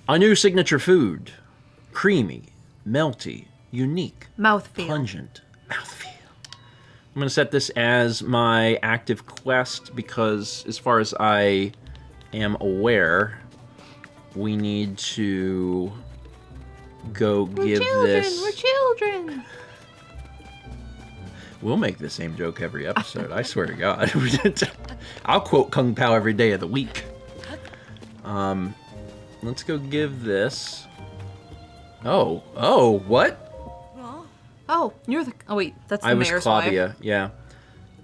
A new signature food. Creamy, melty, unique, Mouthfeel. pungent. Mouthfeel. I'm going to set this as my active quest because, as far as I am aware, we need to go give this... We're children! We'll make the same joke every episode, I swear to God. I'll quote Kung Pao every day of the week. Let's go give this... Oh, what? Oh, you're the... Oh, wait, that's the mayor's wife. I was Claudia, yeah.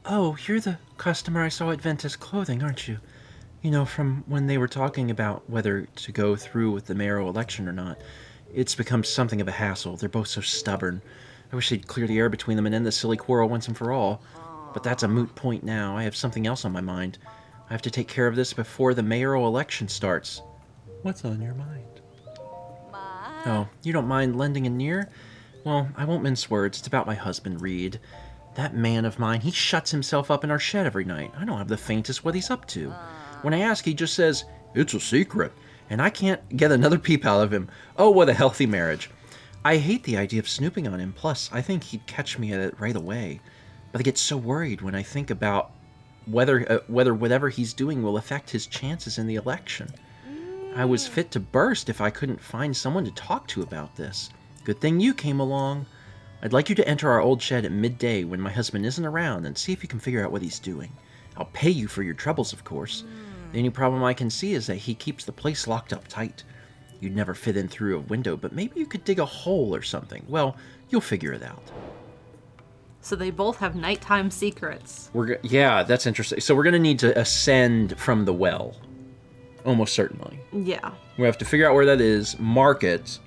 Oh, you're the customer I saw at Ventus Clothing, aren't you? You know, from when they were talking about whether to go through with the mayoral election or not. It's become something of a hassle. They're both so stubborn. I wish they'd clear the air between them and end this silly quarrel once and for all. But that's a moot point now. I have something else on my mind. I have to take care of this before the mayoral election starts. What's on your mind? Oh, you don't mind lending an ear? Well, I won't mince words. It's about my husband, Reed. That man of mine, he shuts himself up in our shed every night. I don't have the faintest what he's up to. When I ask, he just says, "It's a secret." And I can't get another peep out of him. Oh, what a healthy marriage. I hate the idea of snooping on him. Plus, I think he'd catch me at it right away. But I get so worried when I think about whether whatever he's doing will affect his chances in the election. I was fit to burst if I couldn't find someone to talk to about this. Good thing you came along. I'd like you to enter our old shed at midday when my husband isn't around and see if you can figure out what he's doing. I'll pay you for your troubles, of course. The only problem I can see is that he keeps the place locked up tight. You'd never fit in through a window, but maybe you could dig a hole or something. Well, you'll figure it out. So they both have nighttime secrets. Yeah, that's interesting. So we're going to need to ascend from the well. Almost certainly. Yeah. We have to figure out where that is, mark it,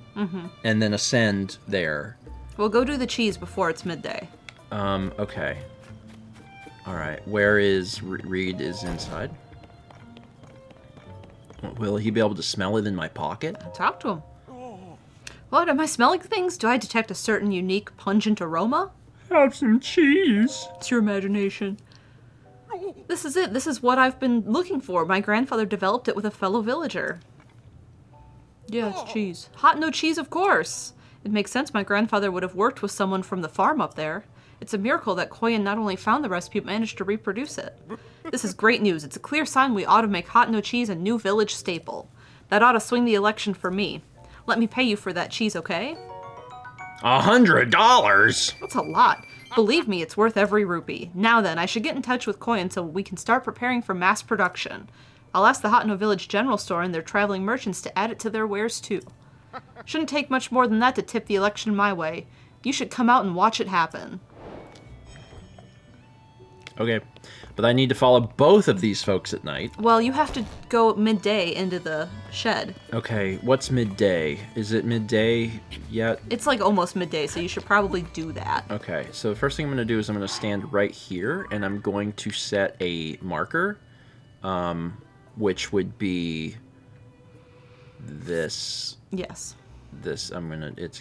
and then ascend there. We'll go do the cheese before it's midday. Okay. Alright, where is... Reed is inside. Will he be able to smell it in my pocket? Talk to him. What, am I smelling things? Do I detect a certain unique, pungent aroma? Have some cheese. It's your imagination. This is it. This is what I've been looking for. My grandfather developed it with a fellow villager. Yeah, it's cheese. Hot no cheese, of course. It makes sense my grandfather would have worked with someone from the farm up there. It's a miracle that Koyan not only found the recipe, but managed to reproduce it. This is great news. It's a clear sign we ought to make hot no cheese a new village staple. That ought to swing the election for me. Let me pay you for that cheese, okay? $100? That's a lot. Believe me, it's worth every rupee. Now then, I should get in touch with Koyan so we can start preparing for mass production. I'll ask the Hot No Village General Store and their traveling merchants to add it to their wares too. Shouldn't take much more than that to tip the election my way. You should come out and watch it happen. Okay, but I need to follow both of these folks at night. Well, you have to go midday into the shed. Okay, what's midday? Is it midday yet? It's like almost midday, so you should probably do that. Okay, so the first thing I'm going to do is I'm going to stand right here, and I'm going to set a marker, which would be this. Yes. It's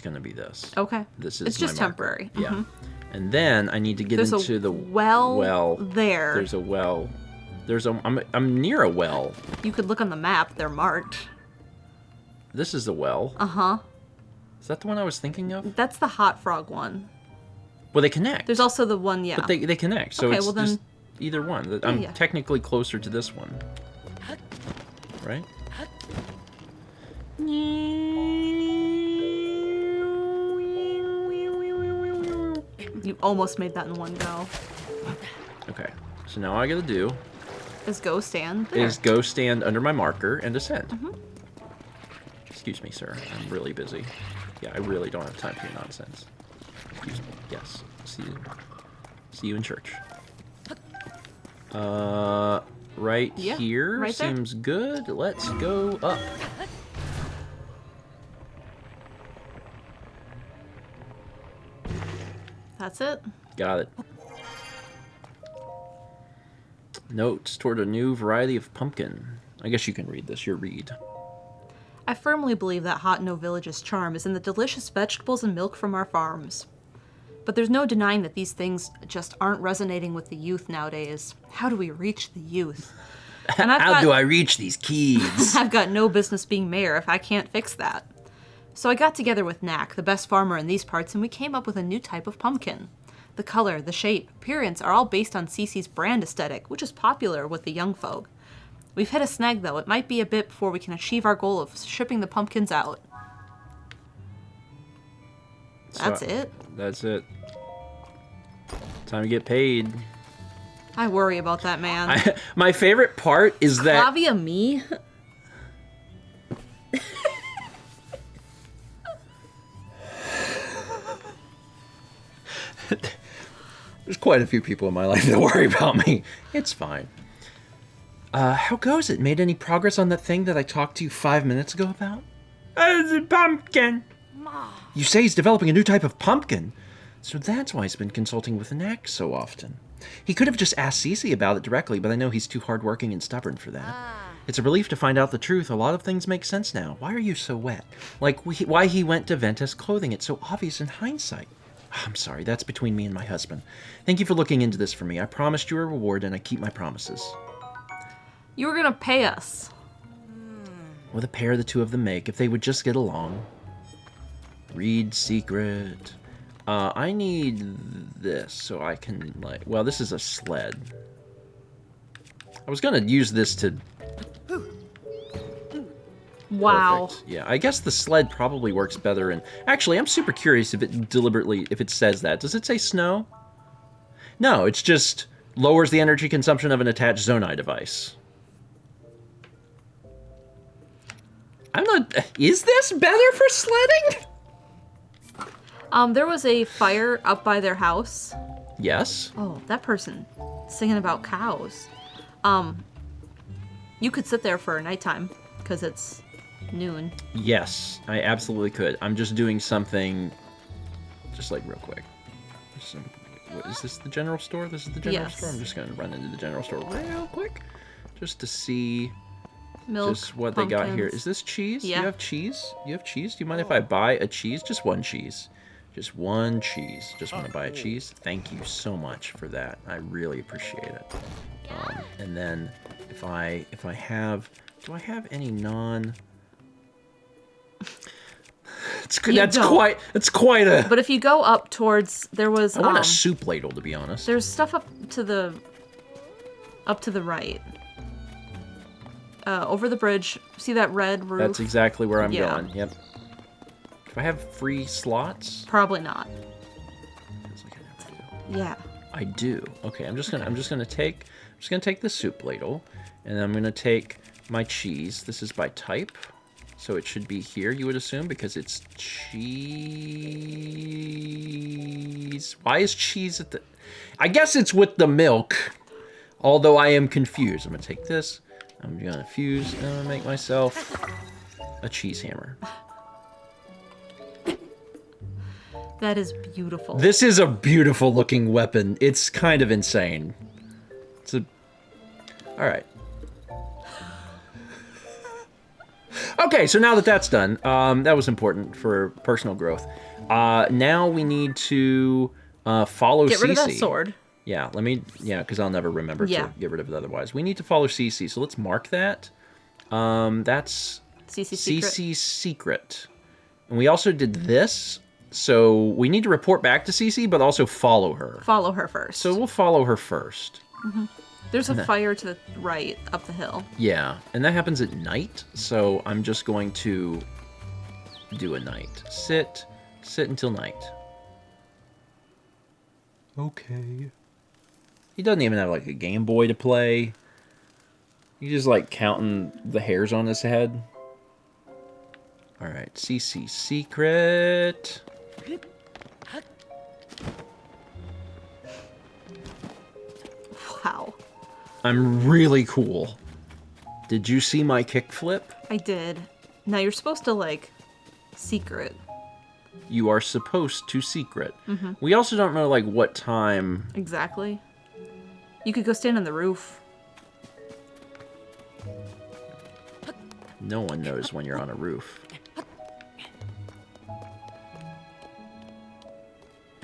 going to be this. Okay. This is it's just my marker. temporary. Yeah. Mm-hmm. And then I need to get into the well there. There's a well. I'm near a well. You could look on the map. They're marked. This is the well. Uh-huh. Is that the one I was thinking of? That's the hot frog one. Well, they connect. There's also the one, yeah. But they connect, so okay, it's well then, just either one. I'm yeah. technically closer to this one. Right? You almost made that in one go. Okay, so now all I gotta do is go stand there. Is go stand under my marker and ascend. Excuse me, sir. I'm really busy. Yeah, I really don't have time for your nonsense. Excuse me. Yes. See you in church. Right here right there. seems good. Let's go up. That's it. Got it. Notes toward a new variety of pumpkin. I guess you can read this. You're Reed. I firmly believe that Hot No Village's charm is in the delicious vegetables and milk from our farms. But there's no denying that these things just aren't resonating with the youth nowadays. How do we reach the youth? And How do I reach these keys? I've got no business being mayor if I can't fix that. So I got together with Knack, the best farmer in these parts, and we came up with a new type of pumpkin. The color, the shape, appearance are all based on Cece's brand aesthetic, which is popular with the young folk. We've hit a snag though. It might be a bit before we can achieve our goal of shipping the pumpkins out. That's it? That's it. Time to get paid. I worry about that, man. My favorite part is that... Clavia me? There's quite a few people in my life that worry about me. It's fine. How goes it? Made any progress on that thing that I talked to you 5 minutes ago about? The pumpkin. You say he's developing a new type of pumpkin. So that's why he's been consulting with Knack so often. He could have just asked Cece about it directly, but I know he's too hardworking and stubborn for that. It's a relief to find out the truth. A lot of things make sense now. Why are you so wet? Like why he went to Ventus clothing. It's so obvious in hindsight. I'm sorry, that's between me and my husband. Thank you for looking into this for me. I promised you a reward, and I keep my promises. You were gonna pay us. What a pair the two of them make, if they would just get along. Read secret. I need this so I can, like... Well, this is a sled. I was gonna use this to... Wow. Perfect. Yeah, I guess the sled probably works better in... Actually, I'm super curious if it deliberately... If it says that. Does it say snow? No, it's just lowers the energy consumption of an attached Zonai device. I'm not... Is this better for sledding? There was a fire up by their house. Yes. Oh, that person singing about cows. You could sit there for nighttime because it's noon. Yes, I absolutely could. I'm just doing something, just like real quick. What is this? The general store? This is the general store. I'm just gonna run into the general store real quick, just to see Milk, just what pumpkins. they got here. Is this cheese? Yeah. You have cheese? You have cheese? Do you mind if I buy a cheese? Just one cheese. Just one cheese. Just want to buy a cheese. Thank you so much for that. I really appreciate it. And then if I have, do I have any non? That's quite a. But if you go up towards, there was. I want a soup ladle, to be honest. There's stuff up to the right. Over the bridge. See that red roof? That's exactly where I'm Yeah. going. Yep. Do I have free slots? Probably not. Feels like I never do. Yeah. I do. Okay, I'm just gonna take the soup ladle, and I'm gonna take my cheese. This is by type, so it should be here, you would assume, because it's cheese. Why is cheese at the... I guess it's with the milk, although I am confused. I'm gonna take this, I'm gonna fuse, and I'm gonna make myself a cheese hammer. That is beautiful. This is a beautiful looking weapon. It's kind of insane. It's a... Alright. Okay, so now that that's done, that was important for personal growth. Now we need to follow Cece. Get rid of that sword. Yeah, because I'll never remember Yeah. to get rid of it otherwise. We need to follow Cece, so let's mark that. That's Cece's secret. Cece's secret. And we also did this, so we need to report back to Cece, but also follow her. Follow her first. So we'll follow her first. There's a fire to the right up the hill. Yeah, and that happens at night, so I'm just going to do a night. Sit until night. Okay. He doesn't even have, like, a Game Boy to play. He's just, like, counting the hairs on his head. Alright, Cece's secret. Wow. I'm really cool. Did you see my kickflip? I did. Now you're supposed to, like, secret. You are supposed to secret. We also don't know, like, what time... Exactly. You could go stand on the roof. No one knows when you're on a roof.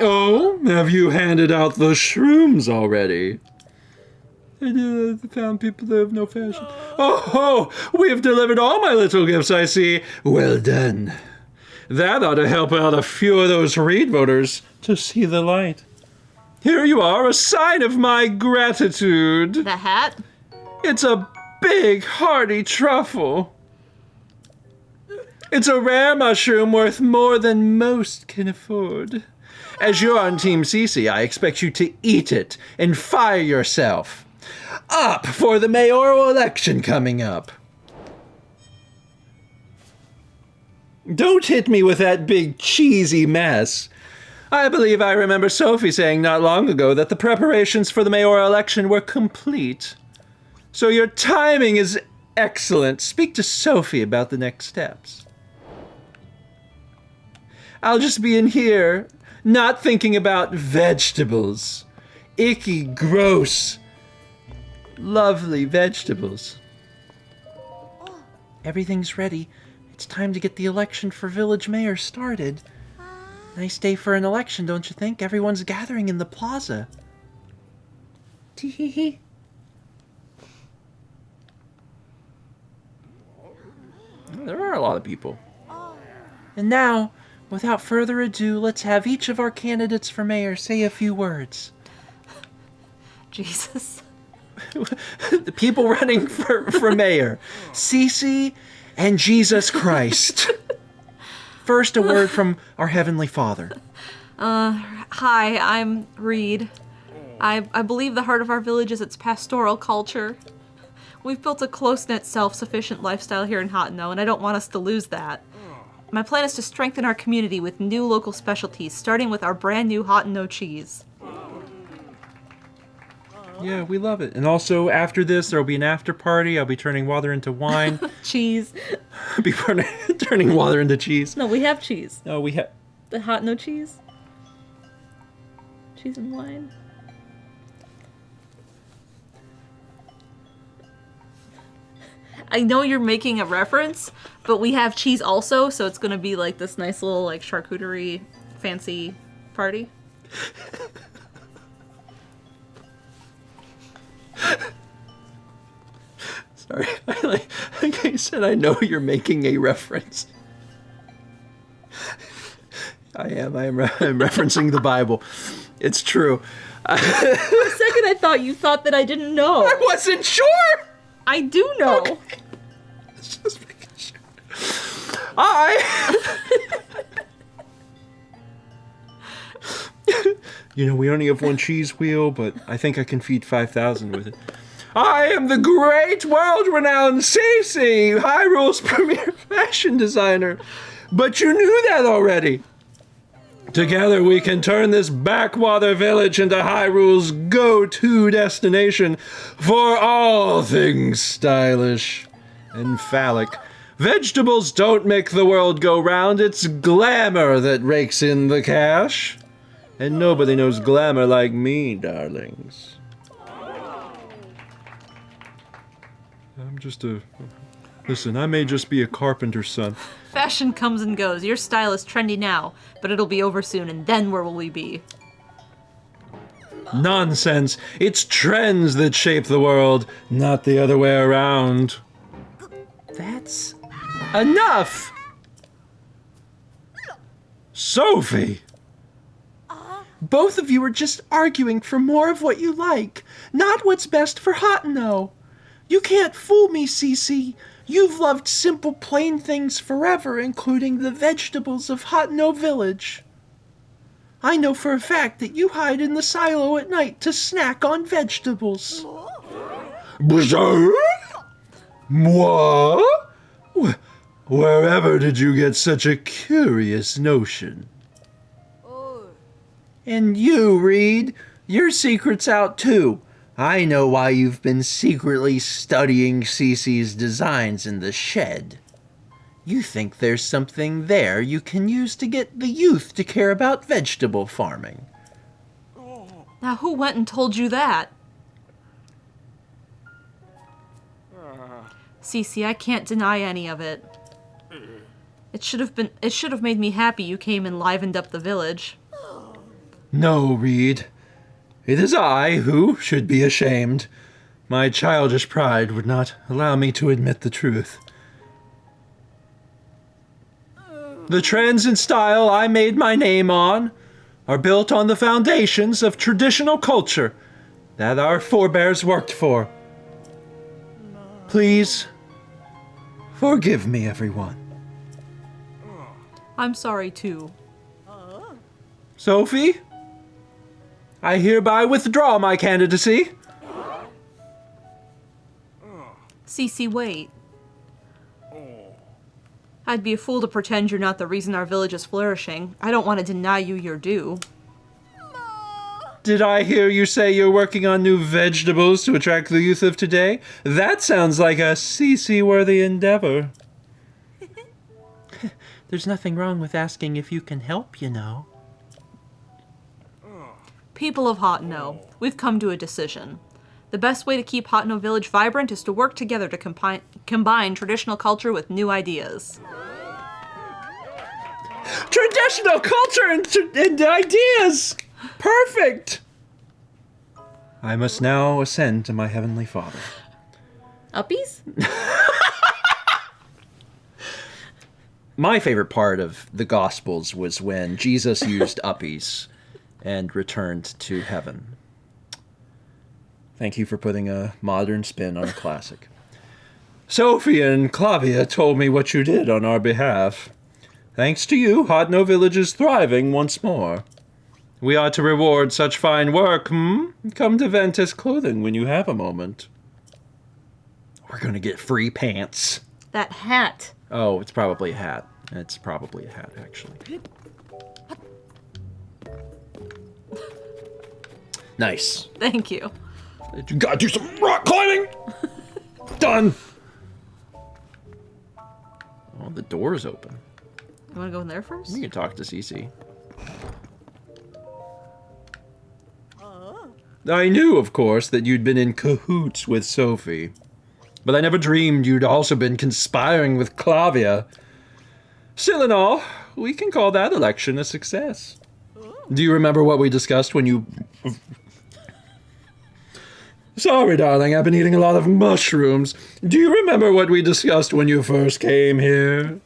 Oh, have you handed out the shrooms already? I found people that have no fashion. Oh, we have delivered all my little gifts, I see. Well done. That ought to help out a few of those Reed voters to see the light. Here you are, a sign of my gratitude. The hat? It's a big, hearty truffle. It's a rare mushroom worth more than most can afford. As you're on Team Cece, I expect you to eat it and fire yourself. Up for the mayoral election coming up. Don't hit me with that big cheesy mess. I believe I remember Sophie saying not long ago that the preparations for the mayoral election were complete. So your timing is excellent. Speak to Sophie about the next steps. I'll just be in here, not thinking about vegetables. Icky, gross, lovely vegetables. Everything's ready. It's time to get the election for village mayor started. Nice day for an election, don't you think? Everyone's gathering in the plaza. Tee-hee-hee. There are a lot of people. And now, without further ado, let's have each of our candidates for mayor say a few words. Jesus. The people running for mayor. Cece and Jesus Christ. First, a word from our Heavenly Father. Hi, I'm Reed. I believe the heart of our village is its pastoral culture. We've built a close-knit, self-sufficient lifestyle here in Hotno, and I don't want us to lose that. My plan is to strengthen our community with new local specialties, starting with our brand new Hotno cheese. Yeah, we love it. And also, after this, there will be an after party. I'll be turning water into wine. Cheese. I'll be turning water into cheese. No, we have cheese. No, we have... The Hotno cheese? Cheese and wine. I know you're making a reference, but we have cheese also, so it's gonna be like this nice little like charcuterie fancy party. Sorry, like I said, I know you're making a reference. I'm referencing the Bible. It's true. For a second, I thought you thought that I didn't know. I wasn't sure! I do know. Okay. Just making sure. You know, we only have one cheese wheel, but I think I can feed 5,000 with it. I am the great, world-renowned Cece, Hyrule's premier fashion designer. But you knew that already. Together we can turn this backwater village into Hyrule's go-to destination for all things stylish and phallic. Vegetables don't make the world go round, it's glamour that rakes in the cash. And nobody knows glamour like me, darlings. I'm just a... Listen, I may just be a carpenter's son. Fashion comes and goes. Your style is trendy now, but it'll be over soon, and then where will we be? Nonsense! It's trends that shape the world, not the other way around. That's... enough! Sophie! Both of you are just arguing for more of what you like, not what's best for Hotno. You can't fool me, Cece. You've loved simple, plain things forever, including the vegetables of Hotno Village. I know for a fact that you hide in the silo at night to snack on vegetables. Moi? Wherever did you get such a curious notion? And you, Reed, your secret's out too. I know why you've been secretly studying Cece's designs in the shed. You think there's something there you can use to get the youth to care about vegetable farming. Now, who went and told you that? Cece, I can't deny any of it. It should have made me happy you came and livened up the village. No, Reed. It is I who should be ashamed. My childish pride would not allow me to admit the truth. The trends and style I made my name on are built on the foundations of traditional culture that our forebears worked for. Please, forgive me, everyone. I'm sorry too. Sophie, I hereby withdraw my candidacy. Cece, wait. I'd be a fool to pretend you're not the reason our village is flourishing. I don't want to deny you your due. Did I hear you say you're working on new vegetables to attract the youth of today? That sounds like a Cece-worthy endeavor. There's nothing wrong with asking if you can help, you know. People of Hotno, we've come to a decision. The best way to keep Hotno Village vibrant is to work together to combine traditional culture with new ideas. Traditional culture and ideas! Perfect! I must now ascend to my heavenly Father. Uppies? My favorite part of the Gospels was when Jesus used uppies and returned to heaven. Thank you for putting a modern spin on a classic. Sophie and Clavia told me what you did on our behalf. Thanks to you, Hotno Village is thriving once more. We ought to reward such fine work, Come to Ventus Clothing when you have a moment. We're gonna get free pants. That hat. Oh, it's probably a hat. It's probably a hat, actually. Nice. Thank you. You gotta do some rock climbing! Done! Oh, the door's open. You want to go in there first? You can talk to Cece. I knew, of course, that you'd been in cahoots with Sophie. But I never dreamed you'd also been conspiring with Clavia. Still in all, we can call that election a success. Do you remember what we discussed when you... Sorry, darling, I've been eating a lot of mushrooms. Do you remember what we discussed when you first came here?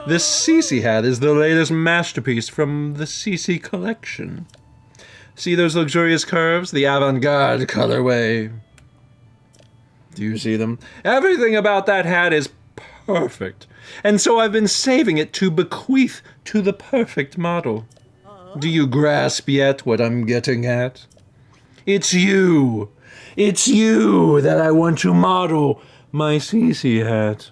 This Cece hat is the latest masterpiece from the Cece collection. See those luxurious curves? The avant-garde colorway. Do you see them? Everything about that hat is perfect. And so I've been saving it to bequeath to the perfect model. Do you grasp yet what I'm getting at? It's you. It's you that I want to model my Cece hat.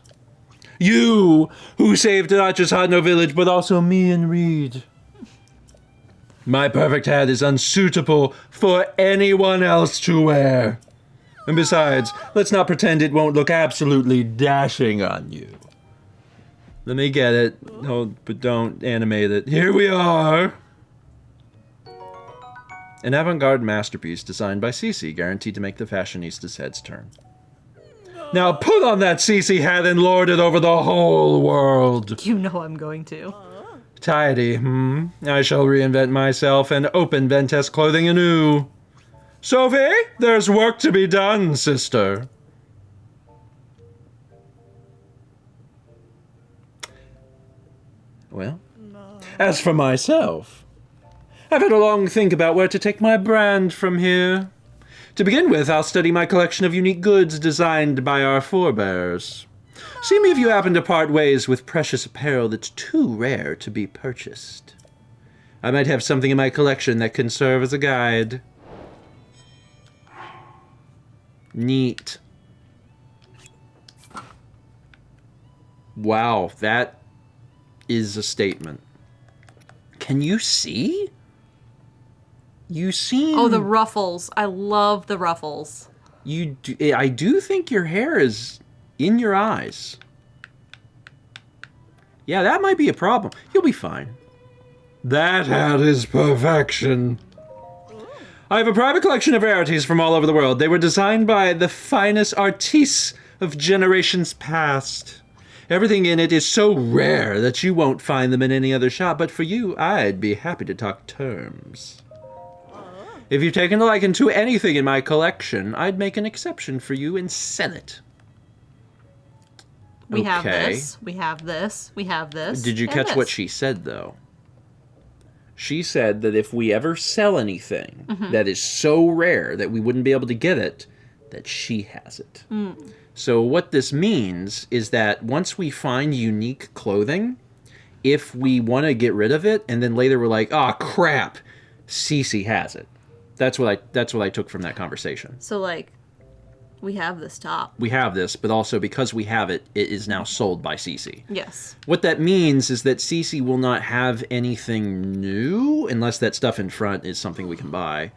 You who saved not just Hotno Village, but also me and Reed. My perfect hat is unsuitable for anyone else to wear. And besides, let's not pretend it won't look absolutely dashing on you. Let me get it. Oh, but don't animate it. Here we are. An avant-garde masterpiece designed by Cece, guaranteed to make the fashionista's heads turn. Now put on that Cece hat and lord it over the whole world. You know I'm going to. Tidy, I shall reinvent myself and open Ventus Clothing anew. Sophie, there's work to be done, sister. Well, as for myself, I've had a long think about where to take my brand from here. To begin with, I'll study my collection of unique goods designed by our forebears. See me if you happen to part ways with precious apparel that's too rare to be purchased. I might have something in my collection that can serve as a guide. Neat. Wow, that is a statement. Can you see? You seem... Oh, the ruffles. I love the ruffles. I do think your hair is in your eyes. Yeah, that might be a problem. You'll be fine. That hat is perfection. I have a private collection of rarities from all over the world. They were designed by the finest artistes of generations past. Everything in it is so rare that you won't find them in any other shop, but for you, I'd be happy to talk terms. If you've taken a liking to anything in my collection, I'd make an exception for you and sell it. We have this, we have this, we have this. Did you and catch this. what she said, though? She said that if we ever sell anything that is so rare that we wouldn't be able to get it, that she has it. So what this means is that once we find unique clothing, if we want to get rid of it, and then later we're like, oh crap, Cece has it. That's what I took from that conversation. So, like, we have this top. We have this, but also because we have it, it is now sold by Cece. Yes. What that means is that Cece will not have anything new unless that stuff in front is something we can buy.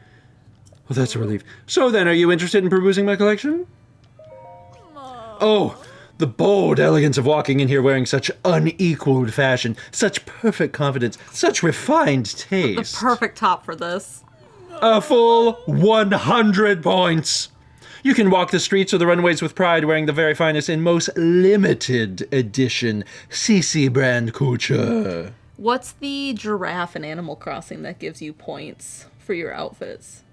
Well, that's a relief. So then, are you interested in perusing my collection? Oh, the bold elegance of walking in here wearing such unequaled fashion, such perfect confidence, such refined taste. The perfect top for this. A full 100 points. You can walk the streets or the runways with pride wearing the very finest and most limited edition Cece brand couture. What's the giraffe in Animal Crossing that gives you points for your outfits?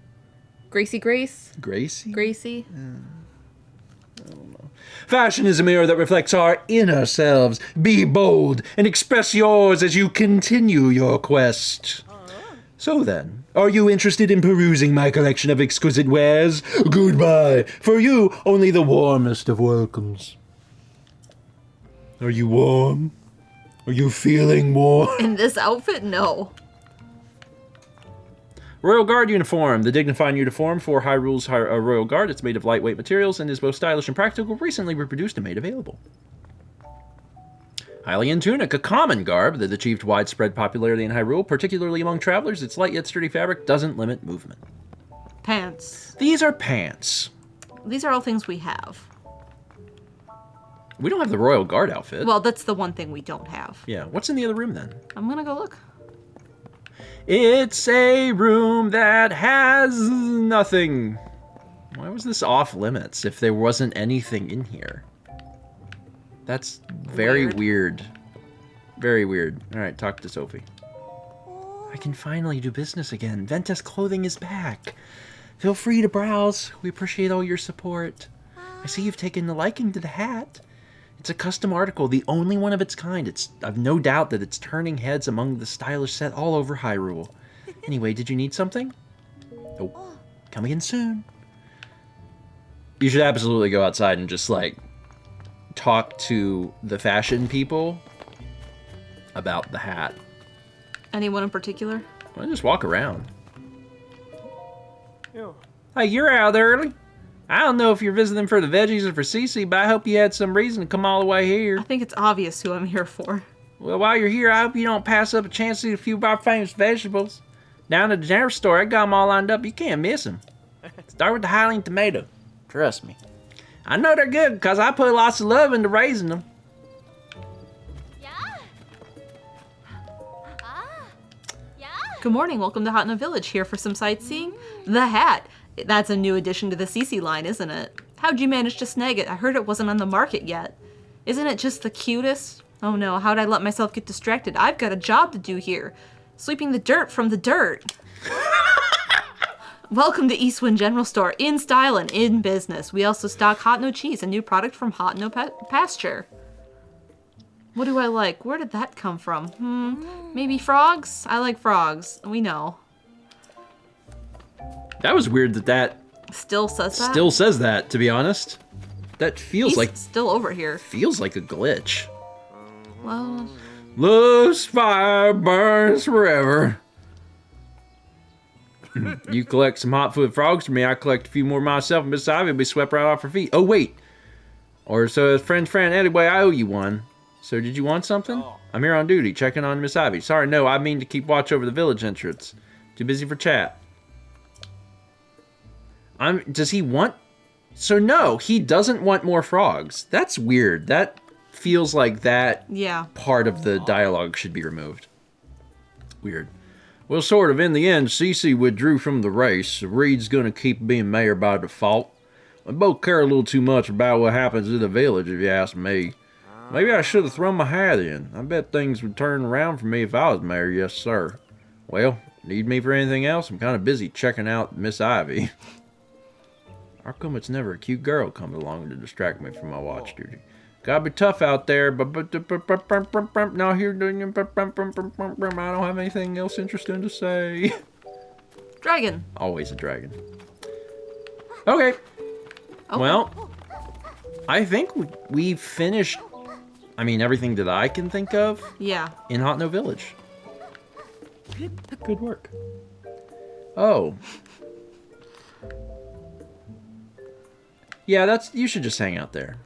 Gracie Grace? Gracie? Gracie? Fashion is a mirror that reflects our inner selves. Be bold and express yours as you continue your quest. So then, are you interested in perusing my collection of exquisite wares? Goodbye. For you, only the warmest of welcomes. Are you warm? Are you feeling warm? In this outfit? No. Royal Guard uniform. The dignified uniform for Hyrule's Royal Guard. It's made of lightweight materials and is both stylish and practical. Recently reproduced and made available. Hylian tunic, a common garb that achieved widespread popularity in Hyrule, particularly among travelers. Its light yet sturdy fabric doesn't limit movement. Pants. These are pants. These are all things we have. We don't have the Royal Guard outfit. Well, that's the one thing we don't have. Yeah, what's in the other room then? I'm gonna go look. It's a room that has nothing. Why was this off limits if there wasn't anything in here? That's very weird. Very weird. Alright, talk to Sophie. I can finally do business again. Ventus Clothing is back. Feel free to browse. We appreciate all your support. I see you've taken a liking to the hat. It's a custom article, the only one of its kind. I've no doubt that it's turning heads among the stylish set all over Hyrule. Anyway, did you need something? Oh, come again soon. You should absolutely go outside and just, like, talk to the fashion people about the hat. Anyone in particular? Well, just walk around. Hey, you're out early. I don't know if you're visiting for the veggies or for Cece, but I hope you had some reason to come all the way here. I think it's obvious who I'm here for. Well, while you're here, I hope you don't pass up a chance to see a few of our famous vegetables. Down at the general store, I got them all lined up. You can't miss them. Start with the Hylian tomato. Trust me. I know they're good because I put lots of love into raising them. Good morning, welcome to Hot Note Village, here for some sightseeing. The hat. That's a new addition to the Cece line, isn't it? How'd you manage to snag it? I heard it wasn't on the market yet. Isn't it just the cutest? Oh no, how'd I let myself get distracted? I've got a job to do here. Sweeping the dirt from the dirt. Welcome to Eastwind General Store, in style and in business. We also stock Hot Note Cheese, a new product from Hot Note Pasture. What do I like? Where did that come from? Maybe frogs? I like frogs. We know. That was weird that Still says that? still says that, to be honest. That feels He's like still over here. feels like a glitch. Well, Love's fire burns forever. You collect some hot-foot frogs for me, I collect a few more myself, and Miss Ivy will be swept right off her feet. Oh, wait. Or so friend, anyway, I owe you one. So did you want something? I'm here on duty, checking on Miss Ivy. Sorry, no, I mean to keep watch over the village entrance. Too busy for chat. Does he want... So no, he doesn't want more frogs. That's weird. That feels like that part of the dialogue should be removed. Weird. Well, sort of. In the end, Cece withdrew from the race. Reed's gonna keep being mayor by default. We both care a little too much about what happens in the village, if you ask me. Maybe I should have thrown my hat in. I bet things would turn around for me if I was mayor, yes sir. Well, Need me for anything else? I'm kind of busy checking out Miss Ivy. How come it's never a cute girl comes along to distract me from my watch duty? Gotta be tough out there, but now here doing. I don't have anything else interesting to say. Dragon. Always a dragon. Okay. Well, I think we finished. I mean, everything that I can think of. Yeah. In Hot No Village. Good work. Oh. Yeah, you should just hang out there.